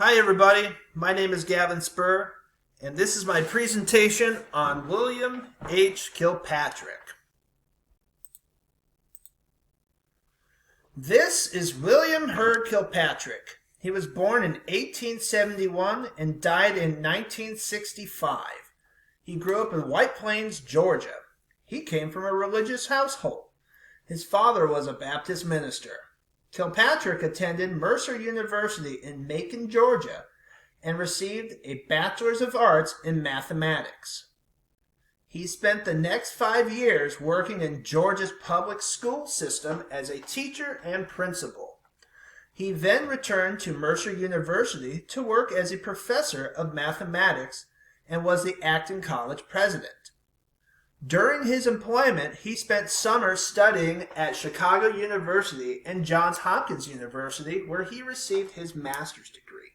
Hi everybody, my name is Gavin Spur, and this is my presentation on William H. Kilpatrick. This is William Herd Kilpatrick. He was born in 1871 and died in 1965. He grew up in White Plains, Georgia. He came from a religious household. His father was a Baptist minister. Kilpatrick attended Mercer University in Macon, Georgia, and received a Bachelor's of Arts in Mathematics. He spent the next 5 years working in Georgia's public school system as a teacher and principal. He then returned to Mercer University to work as a professor of mathematics and was the acting college president. During his employment, he spent summers studying at Chicago University and Johns Hopkins University, where he received his master's degree.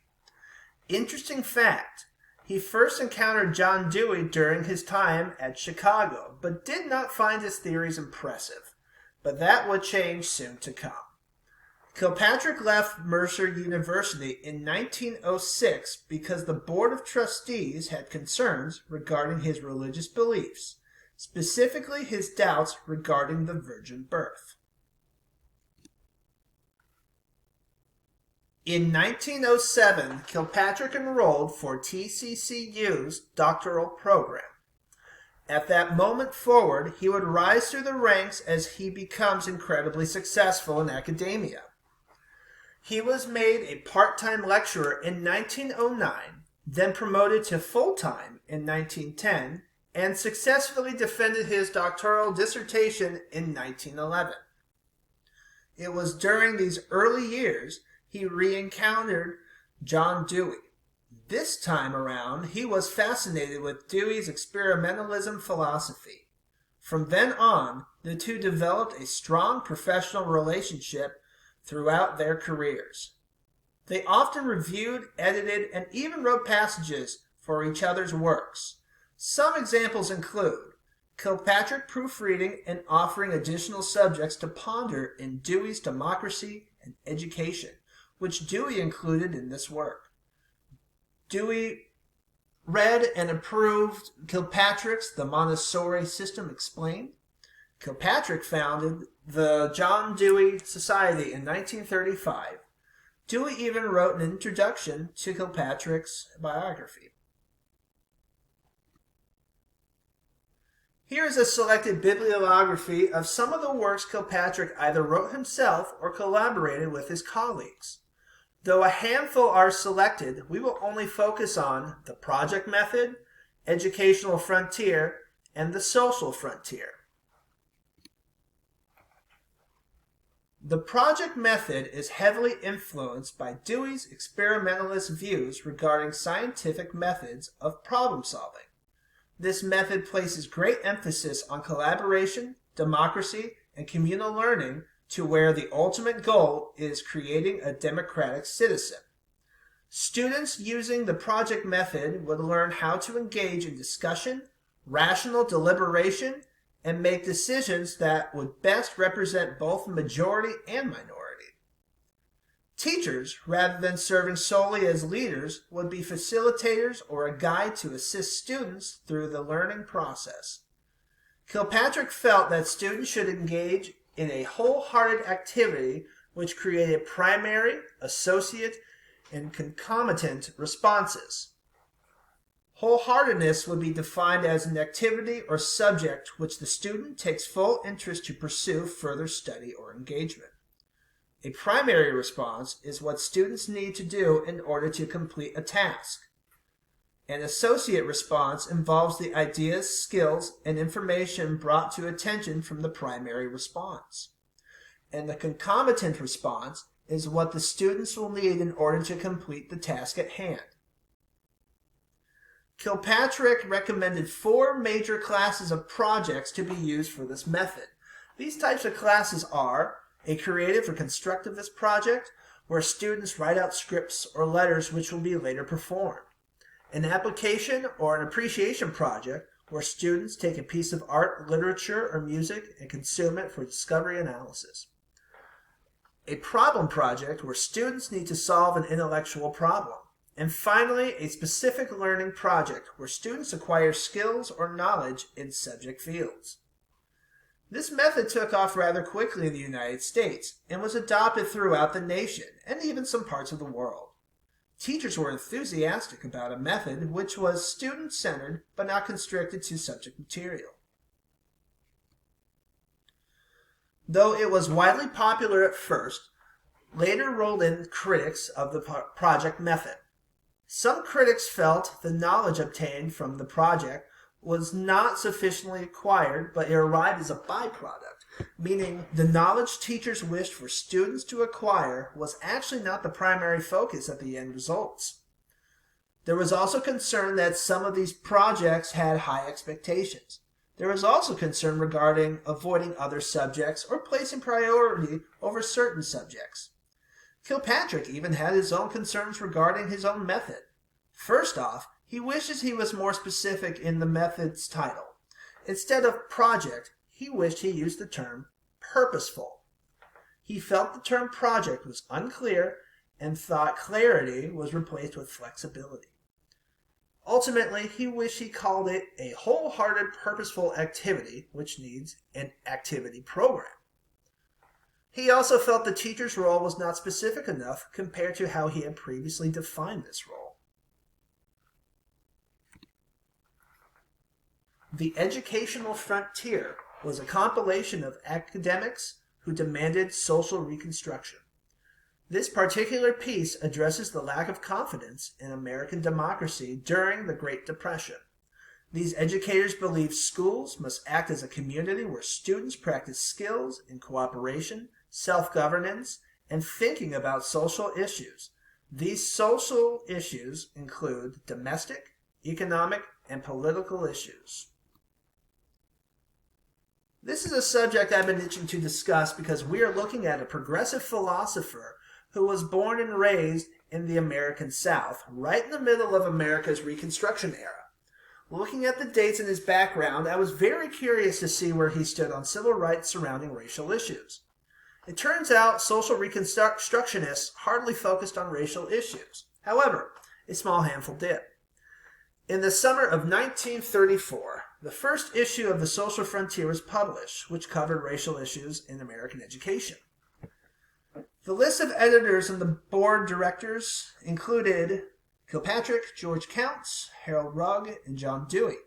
Interesting fact, he first encountered John Dewey during his time at Chicago, but did not find his theories impressive. But that would change soon to come. Kilpatrick left Mercer University in 1906 because the Board of Trustees had concerns regarding his religious beliefs, specifically his doubts regarding the virgin birth. In 1907, Kilpatrick enrolled for TCCU's doctoral program. At that moment forward, he would rise through the ranks as he becomes incredibly successful in academia. He was made a part-time lecturer in 1909, then promoted to full-time in 1910, and successfully defended his doctoral dissertation in 1911. It was during these early years he re-encountered John Dewey. This time around, he was fascinated with Dewey's experimentalism philosophy. From then on, the two developed a strong professional relationship throughout their careers. They often reviewed, edited, and even wrote passages for each other's works. Some examples include Kilpatrick proofreading and offering additional subjects to ponder in Dewey's Democracy and Education, which Dewey included in this work. Dewey read and approved Kilpatrick's The Montessori System Explained. Kilpatrick founded the John Dewey Society in 1935. Dewey even wrote an introduction to Kilpatrick's biography. Here is a selected bibliography of some of the works Kilpatrick either wrote himself or collaborated with his colleagues. Though a handful are selected, we will only focus on the project method, educational frontier, and the social frontier. The project method is heavily influenced by Dewey's experimentalist views regarding scientific methods of problem solving. This method places great emphasis on collaboration, democracy, and communal learning, to where the ultimate goal is creating a democratic citizen. Students using the project method would learn how to engage in discussion, rational deliberation, and make decisions that would best represent both the majority and minority. Teachers, rather than serving solely as leaders, would be facilitators or a guide to assist students through the learning process. Kilpatrick felt that students should engage in a wholehearted activity which created primary, associate, and concomitant responses. Wholeheartedness would be defined as an activity or subject which the student takes full interest to pursue further study or engagement. A primary response is what students need to do in order to complete a task. An associate response involves the ideas, skills, and information brought to attention from the primary response. And the concomitant response is what the students will need in order to complete the task at hand. Kilpatrick recommended 4 major classes of projects to be used for this method. These types of classes are a creative or constructivist project, where students write out scripts or letters which will be later performed. An application or an appreciation project, where students take a piece of art, literature, or music and consume it for discovery analysis. A problem project, where students need to solve an intellectual problem. And finally, a specific learning project where students acquire skills or knowledge in subject fields. This method took off rather quickly in the United States and was adopted throughout the nation and even some parts of the world. Teachers were enthusiastic about a method which was student-centered but not constricted to subject material. Though it was widely popular at first, later rolled in critics of the project method. Some critics felt the knowledge obtained from the project was not sufficiently acquired, but it arrived as a byproduct, meaning the knowledge teachers wished for students to acquire was actually not the primary focus of the end results. There was also concern that some of these projects had high expectations. There was also concern regarding avoiding other subjects or placing priority over certain subjects. Kilpatrick even had his own concerns regarding his own method. First off, he wishes he was more specific in the method's title. Instead of project, he wished he used the term purposeful. He felt the term project was unclear and thought clarity was replaced with flexibility. Ultimately, he wished he called it a wholehearted purposeful activity, which needs an activity program. He also felt the teacher's role was not specific enough compared to how he had previously defined this role. The Educational Frontier was a compilation of academics who demanded social reconstruction. This particular piece addresses the lack of confidence in American democracy during the Great Depression. These educators believe schools must act as a community where students practice skills in cooperation, self-governance, and thinking about social issues. These social issues include domestic, economic, and political issues. This is a subject I've been itching to discuss because we are looking at a progressive philosopher who was born and raised in the American South, right in the middle of America's Reconstruction era. Looking at the dates in his background, I was very curious to see where he stood on civil rights surrounding racial issues. It turns out social reconstructionists hardly focused on racial issues. However, a small handful did. In the summer of 1934, the first issue of the Social Frontier was published, which covered racial issues in American education. The list of editors and the board directors included Kilpatrick, George Counts, Harold Rugg, and John Dewey,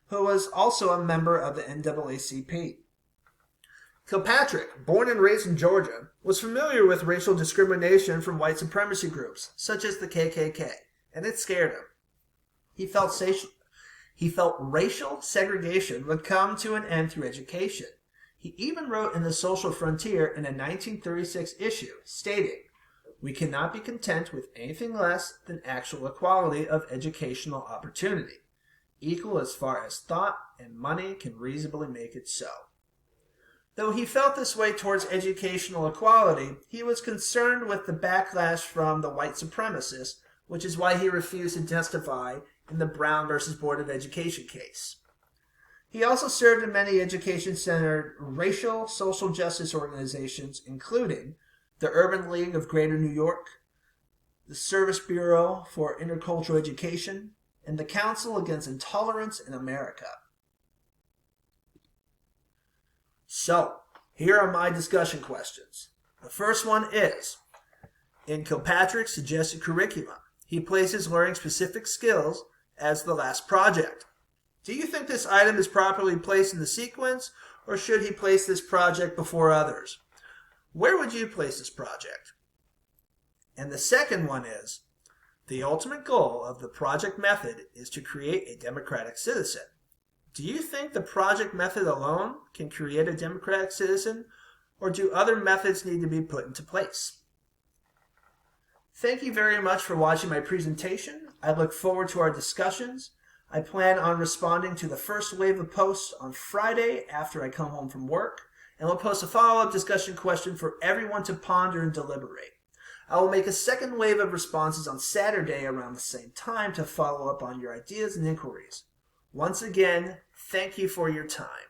who was also a member of the NAACP. Kilpatrick, born and raised in Georgia, was familiar with racial discrimination from white supremacy groups, such as the KKK, and it scared him. He felt racial segregation would come to an end through education. He even wrote in the Social Frontier in a 1936 issue, stating, "We cannot be content with anything less than actual equality of educational opportunity, equal as far as thought and money can reasonably make it so." Though he felt this way towards educational equality, he was concerned with the backlash from the white supremacists, which is why he refused to testify in the Brown versus Board of Education case. He also served in many education-centered racial social justice organizations, including the Urban League of Greater New York, the Service Bureau for Intercultural Education, and the Council Against Intolerance in America. So, here are my discussion questions. The first one is, in Kilpatrick's suggested curriculum, he places learning specific skills as the last project. Do you think this item is properly placed in the sequence, or should he place this project before others? Where would you place this project? And the second one is, the ultimate goal of the project method is to create a democratic citizen. Do you think the project method alone can create a democratic citizen, or do other methods need to be put into place? Thank you very much for watching my presentation. I look forward to our discussions. I plan on responding to the first wave of posts on Friday after I come home from work, and we'll post a follow-up discussion question for everyone to ponder and deliberate. I will make a second wave of responses on Saturday around the same time to follow up on your ideas and inquiries. Once again, thank you for your time.